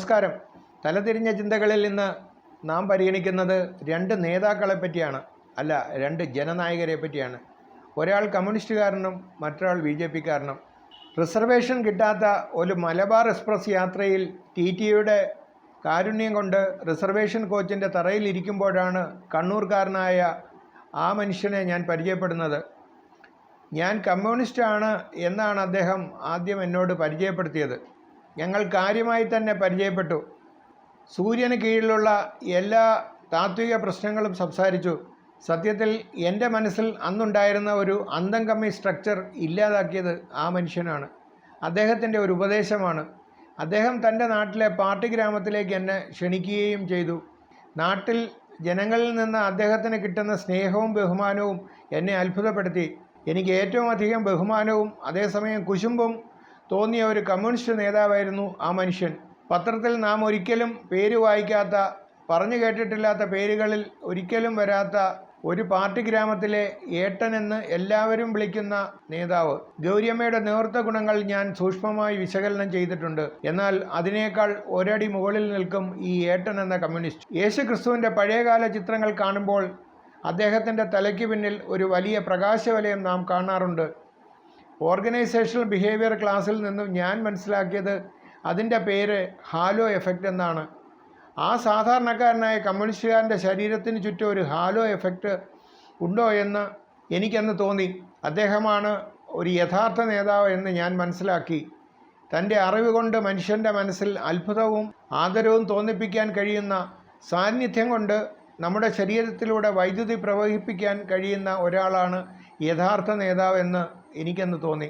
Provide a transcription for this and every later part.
നമസ്കാരം. തലതിരിഞ്ഞ ചിന്തകളിൽ ഇന്ന് നാം പരിഗണിക്കുന്നത് രണ്ട് നേതാക്കളെ പറ്റിയാണ്, അല്ല രണ്ട് ജനനായകരെ പറ്റിയാണ്. ഒരാൾ കമ്മ്യൂണിസ്റ്റുകാരനും മറ്റൊരാൾ BJPക്കാരനും. റിസർവേഷൻ കിട്ടാത്ത ഒരു മലബാർ എക്സ്പ്രസ് യാത്രയിൽ TTയുടെ കാരുണ്യം കൊണ്ട് റിസർവേഷൻ കോച്ചിൻ്റെ തറയിലിരിക്കുമ്പോഴാണ് കണ്ണൂർക്കാരനായ ആ മനുഷ്യനെ ഞാൻ പരിചയപ്പെടുന്നത്. ഞാൻ കമ്മ്യൂണിസ്റ്റാണ് എന്നാണ് അദ്ദേഹം ആദ്യം എന്നോട് പരിചയപ്പെടുത്തിയത്. ഞങ്ങൾ കാര്യമായി തന്നെ പരിചയപ്പെട്ടു. സൂര്യന് കീഴിലുള്ള എല്ലാ താത്വിക പ്രശ്നങ്ങളും സംസാരിച്ചു. സത്യത്തിൽ എൻ്റെ മനസ്സിൽ അന്നുണ്ടായിരുന്ന ഒരു അന്തം കമ്മി സ്ട്രക്ചർ ഇല്ലാതാക്കിയത് ആ മനുഷ്യനാണ്. അദ്ദേഹത്തിൻ്റെ ഒരു ഉപദേശമാണ്. അദ്ദേഹം തൻ്റെ നാട്ടിലെ പാർട്ടി ഗ്രാമത്തിലേക്ക് എന്നെ ക്ഷണിക്കുകയും ചെയ്തു. നാട്ടിൽ ജനങ്ങളിൽ നിന്ന് അദ്ദേഹത്തിന് കിട്ടുന്ന സ്നേഹവും ബഹുമാനവും എന്നെ അത്ഭുതപ്പെടുത്തി. എനിക്ക് ഏറ്റവും അധികം ബഹുമാനവും അതേസമയം കുശുമ്പും തോന്നിയ ഒരു കമ്മ്യൂണിസ്റ്റ് നേതാവായിരുന്നു ആ മനുഷ്യൻ. പത്രത്തിൽ നാം ഒരിക്കലും പേര് വായിക്കാത്ത, പറഞ്ഞു കേട്ടിട്ടില്ലാത്ത പേരുകളിൽ ഒരിക്കലും വരാത്ത ഒരു പാർട്ടി ഗ്രാമത്തിലെ ഏട്ടൻ എന്ന് എല്ലാവരും വിളിക്കുന്ന നേതാവ്. ഗൗരിയമ്മയുടെ നേതൃത്വ ഗുണങ്ങൾ ഞാൻ സൂക്ഷ്മമായി വിശകലനം ചെയ്തിട്ടുണ്ട്. എന്നാൽ അതിനേക്കാൾ ഒരടി മുകളിൽ നിൽക്കും ഈ ഏട്ടൻ എന്ന കമ്മ്യൂണിസ്റ്റ്. യേശുക്രിസ്തുവിൻ്റെ പഴയകാല ചിത്രങ്ങൾ കാണുമ്പോൾ അദ്ദേഹത്തിൻ്റെ തലയ്ക്ക് പിന്നിൽ ഒരു വലിയ പ്രകാശവലയം നാം കാണാറുണ്ട്. ഓർഗനൈസേഷണൽ ബിഹേവിയർ ക്ലാസ്സിൽ നിന്നും ഞാൻ മനസ്സിലാക്കിയത് അതിൻ്റെ പേര് ഹാലോ എഫക്റ്റ് എന്നാണ്. ആ സാധാരണക്കാരനായ കമ്മ്യൂണിസ്റ്റുകാരൻ്റെ ശരീരത്തിന് ചുറ്റും ഒരു ഹാലോ എഫക്റ്റ് ഉണ്ടോ എന്ന് എനിക്കന്ന് തോന്നി. അദ്ദേഹമാണ് ഒരു യഥാർത്ഥ നേതാവ് എന്ന് ഞാൻ മനസ്സിലാക്കി. തൻ്റെ അറിവ് കൊണ്ട് മനുഷ്യൻ്റെ മനസ്സിൽ അത്ഭുതവും ആദരവും തോന്നിപ്പിക്കാൻ കഴിയുന്ന സാന്നിധ്യം കൊണ്ട് നമ്മുടെ ശരീരത്തിലൂടെ വൈദ്യുതി പ്രവഹിപ്പിക്കാൻ കഴിയുന്ന ഒരാളാണ് യഥാർത്ഥ നേതാവ് എന്ന് എനിക്കന്ന് തോന്നി.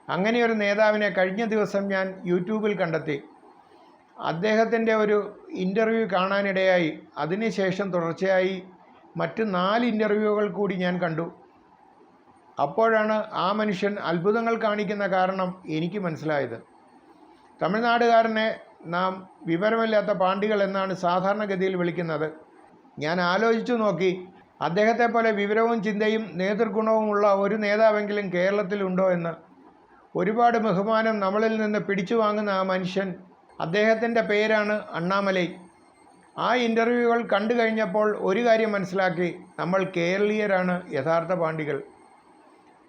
അങ്ങനെയൊരു നേതാവിനെ കഴിഞ്ഞ ദിവസം ഞാൻ യൂട്യൂബിൽ കണ്ടെത്തി. അദ്ദേഹത്തിൻ്റെ ഒരു ഇൻ്റർവ്യൂ കാണാനിടയായി. അതിനുശേഷം തുടർച്ചയായി മറ്റ് 4 ഇൻ്റർവ്യൂകൾ കൂടി ഞാൻ കണ്ടു. അപ്പോഴാണ് ആ മനുഷ്യൻ അത്ഭുതങ്ങൾ കാണിക്കുന്ന കാരണം എനിക്ക് മനസ്സിലായത്. തമിഴ്നാടുകാരനെ നാം വിവരമില്ലാത്ത പാണ്ടികൾ എന്നാണ് സാധാരണഗതിയിൽ വിളിക്കുന്നത്. ഞാൻ ആലോചിച്ചു നോക്കി, അദ്ദേഹത്തെ പോലെ വിവരവും ചിന്തയും നേതൃഗുണവുമുള്ള ഒരു നേതാവെങ്കിലും കേരളത്തിലുണ്ടോ എന്ന്. ഒരുപാട് ബഹുമാനം നമ്മളിൽ നിന്ന് പിടിച്ചു വാങ്ങുന്ന ആ മനുഷ്യൻ, അദ്ദേഹത്തിൻ്റെ പേരാണ് അണ്ണാമലൈ. ആ ഇൻ്റർവ്യൂകൾ കണ്ടു കഴിഞ്ഞപ്പോൾ ഒരു കാര്യം മനസ്സിലാക്കി, നമ്മൾ കേരളീയരാണ് യഥാർത്ഥ പാണ്ടികൾ.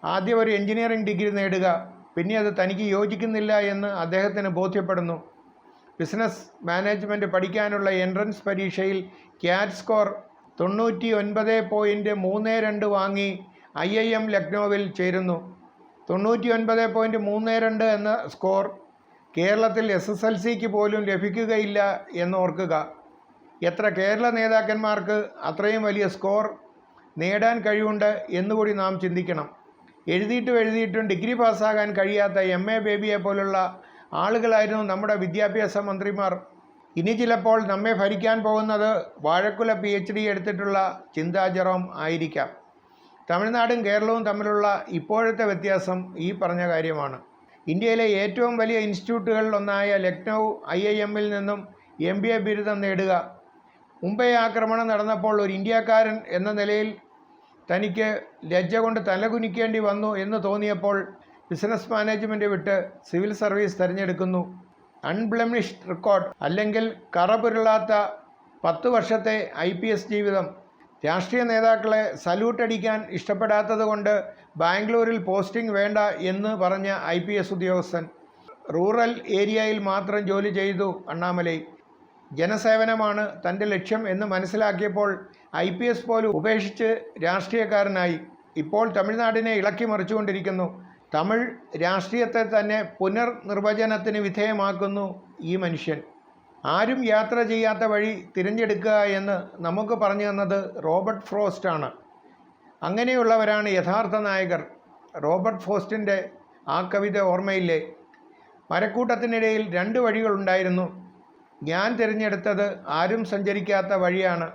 ആദ്യം ഒരു എഞ്ചിനീയറിംഗ് ഡിഗ്രി നേടുക, പിന്നെ അത് തനിക്ക് യോജിക്കുന്നില്ല എന്ന് അദ്ദേഹത്തിന് ബോധ്യപ്പെടുന്നു. ബിസിനസ് മാനേജ്മെൻറ്റ് പഠിക്കാനുള്ള എൻട്രൻസ് പരീക്ഷയിൽ ക്യാറ്റ് സ്കോർ 99.32 വാങ്ങി IIM ലക്നൗവിൽ ചേരുന്നു. 99.32 എന്ന സ്കോർ കേരളത്തിൽ SSLCക്ക് പോലും ലഭിക്കുകയില്ല എന്നോർക്കുക. എത്ര കേരള നേതാക്കന്മാർക്ക് അത്രയും വലിയ സ്കോർ നേടാൻ കഴിവുണ്ട് എന്നുകൂടി നാം ചിന്തിക്കണം. എഴുതിയിട്ടും ഡിഗ്രി പാസ്സാകാൻ കഴിയാത്ത MA ബേബിയെ പോലുള്ള ആളുകളായിരുന്നു നമ്മുടെ വിദ്യാഭ്യാസ മന്ത്രിമാർ. ഇനി ചിലപ്പോൾ നമ്മെ ഭരിക്കാൻ പോകുന്നത് വാഴക്കുല PhD എടുത്തിട്ടുള്ള ചിന്താ ജെറോം ആയിരിക്കാം. തമിഴ്നാടും കേരളവും തമ്മിലുള്ള ഇപ്പോഴത്തെ വ്യത്യാസം ഈ പറഞ്ഞ കാര്യമാണ്. ഇന്ത്യയിലെ ഏറ്റവും വലിയ ഇൻസ്റ്റിറ്റ്യൂട്ടുകളിലൊന്നായ ലക്നൗ IIMൽ നിന്നും MBA ബിരുദം നേടുക. മുംബൈ ആക്രമണം നടന്നപ്പോൾ ഒരു ഇന്ത്യക്കാരൻ എന്ന നിലയിൽ തനിക്ക് ലജ്ജ കൊണ്ട് തലകുനിക്കേണ്ടി വന്നു എന്ന് തോന്നിയപ്പോൾ ബിസിനസ് മാനേജ്മെൻറ്റ് വിട്ട് സിവിൽ സർവീസ് തിരഞ്ഞെടുക്കുന്നു. അൺബ്ലെമിഷ്ഡ് റെക്കോർഡ് അല്ലെങ്കിൽ കറപുരളാത്ത 10 വർഷത്തെ IPS ജീവിതം. രാഷ്ട്രീയ നേതാക്കളെ സല്യൂട്ട് അടിക്കാൻ ഇഷ്ടപ്പെടാത്തത് കൊണ്ട് ബാംഗ്ലൂരിൽ പോസ്റ്റിംഗ് വേണ്ട എന്ന് പറഞ്ഞ IPS ഉദ്യോഗസ്ഥൻ. റൂറൽ ഏരിയയിൽ മാത്രം ജോലി ചെയ്തു അണ്ണാമലൈ. ജനസേവനമാണ് തൻ്റെ ലക്ഷ്യം എന്ന് മനസ്സിലാക്കിയപ്പോൾ IPS പോലും ഉപേക്ഷിച്ച് രാഷ്ട്രീയക്കാരനായി. ഇപ്പോൾ തമിഴ്നാടിനെ ഇളക്കി മറിച്ചുകൊണ്ടിരിക്കുന്നു. തമിഴ് രാഷ്ട്രീയത്തെ തന്നെ പുനർനിർവചനത്തിന് വിധേയമാക്കുന്നു ഈ മനുഷ്യൻ. ആരും യാത്ര ചെയ്യാത്ത വഴി തിരഞ്ഞെടുക്കുക എന്ന് നമുക്ക് പറഞ്ഞു തന്നത് റോബർട്ട് ഫ്രോസ്റ്റ് ആണ്. അങ്ങനെയുള്ളവരാണ് യഥാർത്ഥ നായകർ. റോബർട്ട് ഫ്രോസ്റ്റിൻ്റെ ആ കവിത ഓർമ്മയില്ലേ? മരക്കൂട്ടത്തിനിടയിൽ 2 വഴികളുണ്ടായിരുന്നു. ഞാൻ തിരഞ്ഞെടുത്തത് ആരും സഞ്ചരിക്കാത്ത വഴിയാണ്.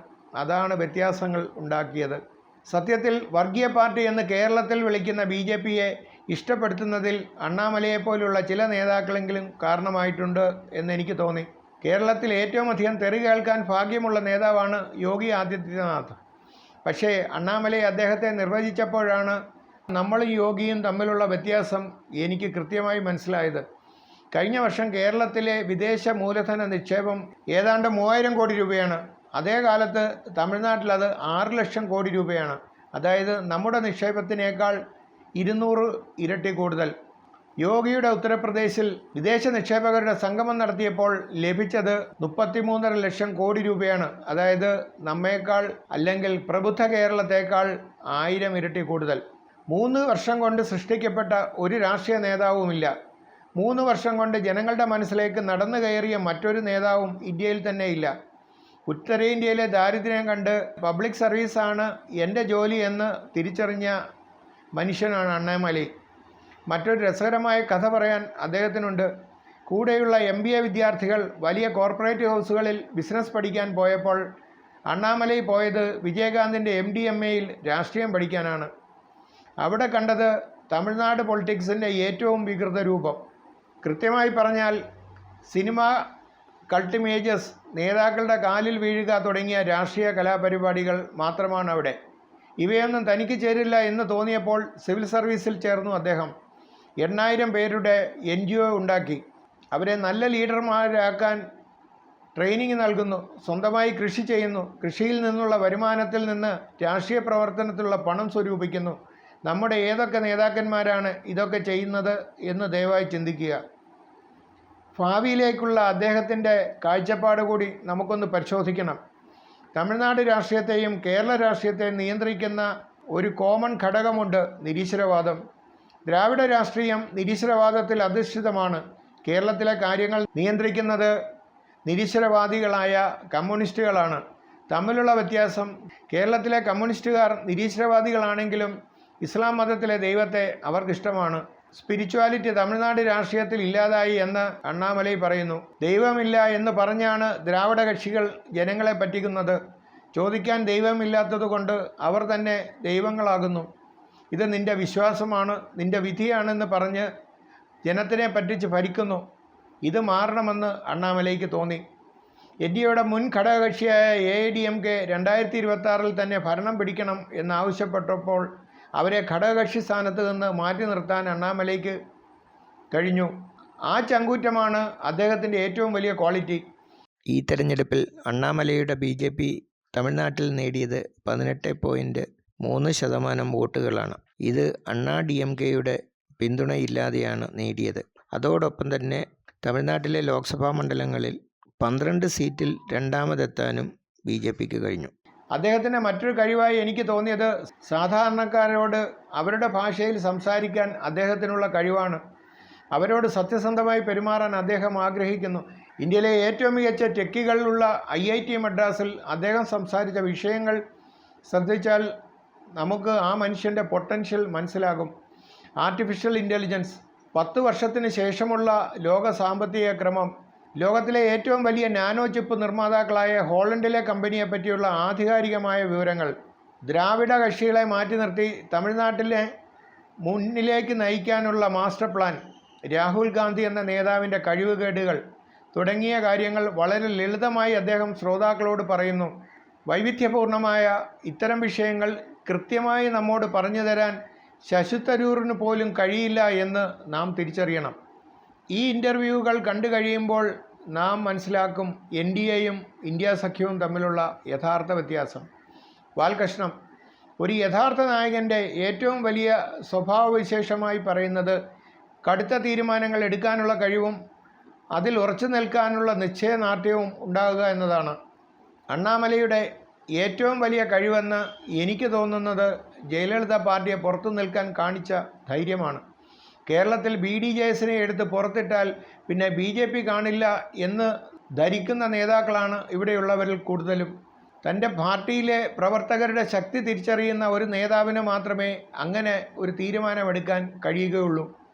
അതാണ് വ്യത്യാസങ്ങൾ ഉണ്ടാക്കിയത്. സത്യത്തിൽ വർഗീയ പാർട്ടി എന്ന് കേരളത്തിൽ വിളിക്കുന്ന BJPയെ ഇഷ്ടപ്പെടുത്തുന്നതിൽ അണ്ണാമലയെപ്പോലുള്ള ചില നേതാക്കളെങ്കിലും കാരണമായിട്ടുണ്ട് എന്നെനിക്ക് തോന്നി. കേരളത്തിൽ ഏറ്റവും അധികം തെറി കേൾക്കാൻ ഭാഗ്യമുള്ള നേതാവാണ് യോഗി ആദിത്യനാഥ്. പക്ഷേ അണ്ണാമലൈ അദ്ദേഹത്തെ നിർവചിച്ചപ്പോഴാണ് നമ്മളും യോഗിയും തമ്മിലുള്ള വ്യത്യാസം എനിക്ക് കൃത്യമായി മനസ്സിലായത്. കഴിഞ്ഞ വർഷം കേരളത്തിലെ വിദേശ മൂലധന നിക്ഷേപം ഏതാണ്ട് 3000 കോടി രൂപയാണ്. അതേ കാലത്ത് തമിഴ്നാട്ടിൽ അത് 6 ലക്ഷം കോടി രൂപയാണ്. അതായത് നമ്മുടെ നിക്ഷേപത്തിനേക്കാൾ 200 ഇരട്ടി കൂടുതൽ. യോഗിയുടെ ഉത്തർപ്രദേശിൽ വിദേശ നിക്ഷേപകരുടെ സംഗമം നടത്തിയപ്പോൾ ലഭിച്ചത് 33.5 ലക്ഷം കോടി രൂപയാണ്. അതായത് നമ്മേക്കാൾ അല്ലെങ്കിൽ പ്രബുദ്ധ കേരളത്തേക്കാൾ 1000 ഇരട്ടി കൂടുതൽ. 3 വർഷം കൊണ്ട് സൃഷ്ടിക്കപ്പെട്ട ഒരു രാഷ്ട്രീയ നേതാവുമില്ല. 3 വർഷം കൊണ്ട് ജനങ്ങളുടെ മനസ്സിലേക്ക് നടന്നു കയറിയ മറ്റൊരു നേതാവും ഇന്ത്യയിൽ തന്നെ ഇല്ല. ഉത്തരേന്ത്യയിലെ ദാരിദ്ര്യം കണ്ട് പബ്ലിക് സർവീസാണ് എൻ്റെ ജോലി എന്ന് തിരിച്ചറിഞ്ഞ മനുഷ്യനാണ് അണ്ണാമലൈ. മറ്റൊരു രസകരമായ കഥ പറയാൻ അദ്ദേഹത്തിനുണ്ട്. കൂടെയുള്ള MBA വിദ്യാർത്ഥികൾ വലിയ കോർപ്പറേറ്റ് ഹൗസുകളിൽ ബിസിനസ് പഠിക്കാൻ പോയപ്പോൾ അണ്ണാമലൈ പോയത് വിജയകാന്തിൻ്റെ MD/MAയിൽ രാഷ്ട്രീയം പഠിക്കാനാണ്. അവിടെ കണ്ടത് തമിഴ്നാട് പൊളിറ്റിക്സിൻ്റെ ഏറ്റവും വികൃത രൂപം. കൃത്യമായി പറഞ്ഞാൽ സിനിമ, കൾട്ടിമേജസ്, നേതാക്കളുടെ കാലിൽ വീഴുക തുടങ്ങിയ രാഷ്ട്രീയ കലാപരിപാടികൾ മാത്രമാണ് അവിടെ. ഇവയൊന്നും തനിക്ക് ചേരില്ല എന്ന് തോന്നിയപ്പോൾ സിവിൽ സർവീസിൽ ചേർന്നു അദ്ദേഹം. 8000 പേരുടെ NGO ഉണ്ടാക്കി. അവരെ നല്ല ലീഡർമാരാക്കാൻ ട്രെയിനിങ് നൽകുന്നു. സ്വന്തമായി കൃഷി ചെയ്യുന്നു. കൃഷിയിൽ നിന്നുള്ള വരുമാനത്തിൽ നിന്ന് രാഷ്ട്രീയ പ്രവർത്തനത്തിലുള്ള പണം സ്വരൂപിക്കുന്നു. നമ്മുടെ ഏതൊക്കെ നേതാക്കന്മാരാണ് ഇതൊക്കെ ചെയ്യുന്നത് എന്ന് ദയവായി ചിന്തിക്കുക. ഭാവിയിലേക്കുള്ള അദ്ദേഹത്തിൻ്റെ കാഴ്ചപ്പാട് കൂടി നമുക്കൊന്ന് പരിശോധിക്കണം. തമിഴ്നാട് രാഷ്ട്രീയത്തെയും കേരള രാഷ്ട്രീയത്തെയും നിയന്ത്രിക്കുന്ന ഒരു കോമൺ ഘടകമുണ്ട്: നിരീശ്വരവാദം. ദ്രാവിഡ രാഷ്ട്രീയം നിരീശ്വരവാദത്തിൽ അധിഷ്ഠിതമാണ്. കേരളത്തിലെ കാര്യങ്ങൾ നിയന്ത്രിക്കുന്നത് നിരീശ്വരവാദികളായ കമ്മ്യൂണിസ്റ്റുകളാണ്. തമ്മിലുള്ള വ്യത്യാസം: കേരളത്തിലെ കമ്മ്യൂണിസ്റ്റുകാർ നിരീശ്വരവാദികളാണെങ്കിലും ഇസ്ലാം മതത്തിലെ ദൈവത്തെ അവർക്കിഷ്ടമാണ്. സ്പിരിച്വാലിറ്റി തമിഴ്നാട് രാഷ്ട്രീയത്തിൽ ഇല്ലാതായി എന്ന് അണ്ണാമലൈ പറയുന്നു. ദൈവമില്ല എന്ന് പറഞ്ഞാണ് ദ്രാവിഡ കക്ഷികൾ ജനങ്ങളെ പറ്റിക്കുന്നത്. ചോദിക്കാൻ ദൈവമില്ലാത്തതുകൊണ്ട് അവർ തന്നെ ദൈവങ്ങളാകുന്നു. ഇത് നിൻ്റെ വിശ്വാസമാണ്, നിൻ്റെ വിധിയാണെന്ന് പറഞ്ഞ് ജനത്തിനെ പറ്റിച്ച് ഭരിക്കുന്നു. ഇത് മാറണമെന്ന് അണ്ണാമലൈക്ക് തോന്നി. NDAയുടെ മുൻ ഘടകകക്ഷിയായ AIDMK 2026 തന്നെ ഭരണം പിടിക്കണം എന്നാവശ്യപ്പെട്ടപ്പോൾ അവരെ ഘടകകക്ഷി സ്ഥാനത്ത് നിന്ന് മാറ്റി നിർത്താൻ അണ്ണാമലൈക്ക് കഴിഞ്ഞു. ആ ചങ്കൂറ്റമാണ് അദ്ദേഹത്തിൻ്റെ ഏറ്റവും വലിയ ക്വാളിറ്റി. ഈ തെരഞ്ഞെടുപ്പിൽ അണ്ണാമലൈയുടെ BJP തമിഴ്നാട്ടിൽ നേടിയത് 18.3% വോട്ടുകളാണ്. ഇത് അണ്ണാ DMKയുടെ പിന്തുണയില്ലാതെയാണ് നേടിയത്. അതോടൊപ്പം തന്നെ തമിഴ്നാട്ടിലെ ലോക്സഭാ മണ്ഡലങ്ങളിൽ 12 സീറ്റിൽ രണ്ടാമതെത്താനും BJPക്ക് കഴിഞ്ഞു. അദ്ദേഹത്തിൻ്റെ മറ്റൊരു കഴിവായി എനിക്ക് തോന്നിയത് സാധാരണക്കാരോട് അവരുടെ ഭാഷയിൽ സംസാരിക്കാൻ അദ്ദേഹത്തിനുള്ള കഴിവാണ്. അവരോട് സത്യസന്ധമായി പെരുമാറാൻ അദ്ദേഹം ആഗ്രഹിക്കുന്നു. ഇന്ത്യയിലെ ഏറ്റവും മികച്ച ടെക്കികളുള്ള IIT മദ്രാസിൽ അദ്ദേഹം സംസാരിച്ച വിഷയങ്ങൾ ശ്രദ്ധിച്ചാൽ നമുക്ക് ആ മനുഷ്യൻ്റെ പൊട്ടൻഷ്യൽ മനസ്സിലാകും. ആർട്ടിഫിഷ്യൽ ഇൻ്റലിജൻസ്, 10 വർഷത്തിന് ശേഷമുള്ള ലോക സാമ്പത്തിക ക്രമം, ലോകത്തിലെ ഏറ്റവും വലിയ നാനോ ചിപ്പ് നിർമ്മാതാക്കളായ ഹോളണ്ടിലെ കമ്പനിയെ പറ്റിയുള്ള ആധികാരികമായ വിവരങ്ങൾ, ദ്രാവിഡ കക്ഷികളെ മാറ്റി നിർത്തി തമിഴ്നാട്ടിലെ മുന്നിലേക്ക് നയിക്കാനുള്ള മാസ്റ്റർ പ്ലാൻ, രാഹുൽ ഗാന്ധി എന്ന നേതാവിൻ്റെ കഴിവുകേടുകൾ തുടങ്ങിയ കാര്യങ്ങൾ വളരെ ലളിതമായി അദ്ദേഹം ശ്രോതാക്കളോട് പറയുന്നു. വൈവിധ്യപൂർണമായ ഇത്തരം വിഷയങ്ങൾ കൃത്യമായി നമ്മോട് പറഞ്ഞു തരാൻ ശശി തരൂറിന് പോലും കഴിയില്ല എന്ന് നാം തിരിച്ചറിയണം. ഈ ഇൻ്റർവ്യൂകൾ കണ്ടു കഴിയുമ്പോൾ നാം മനസ്സിലാക്കും NDAയും ഇന്ത്യ സഖ്യവും തമ്മിലുള്ള യഥാർത്ഥ വ്യത്യാസം. വാൽകൃഷ്ണം ഒരു യഥാർത്ഥ നായകൻ്റെ ഏറ്റവും വലിയ സ്വഭാവവിശേഷമായി പറയുന്നത് കടുത്ത തീരുമാനങ്ങൾ എടുക്കാനുള്ള കഴിവും അതിൽ ഉറച്ചു നിൽക്കാനുള്ള നിശ്ചയദാർഢ്യവും ഉണ്ടാകുക എന്നതാണ്. അണ്ണാമലൈയുടെ ഏറ്റവും വലിയ കഴിവെന്ന് എനിക്ക് തോന്നുന്നത് ജയലളിത പാർട്ടിയെ പുറത്തു നിൽക്കാൻ കാണിച്ച ധൈര്യമാണ്. കേരളത്തിൽ BDJSനെ എടുത്ത് പുറത്തിട്ടാൽ പിന്നെ BJP കാണില്ല എന്ന് ധരിക്കുന്ന നേതാക്കളാണ് ഇവിടെയുള്ളവരിൽ കൂടുതലും. തൻ്റെ പാർട്ടിയിലെ പ്രവർത്തകരുടെ ശക്തി തിരിച്ചറിയുന്ന ഒരു നേതാവിന് മാത്രമേ അങ്ങനെ ഒരു തീരുമാനമെടുക്കാൻ കഴിയുകയുള്ളൂ.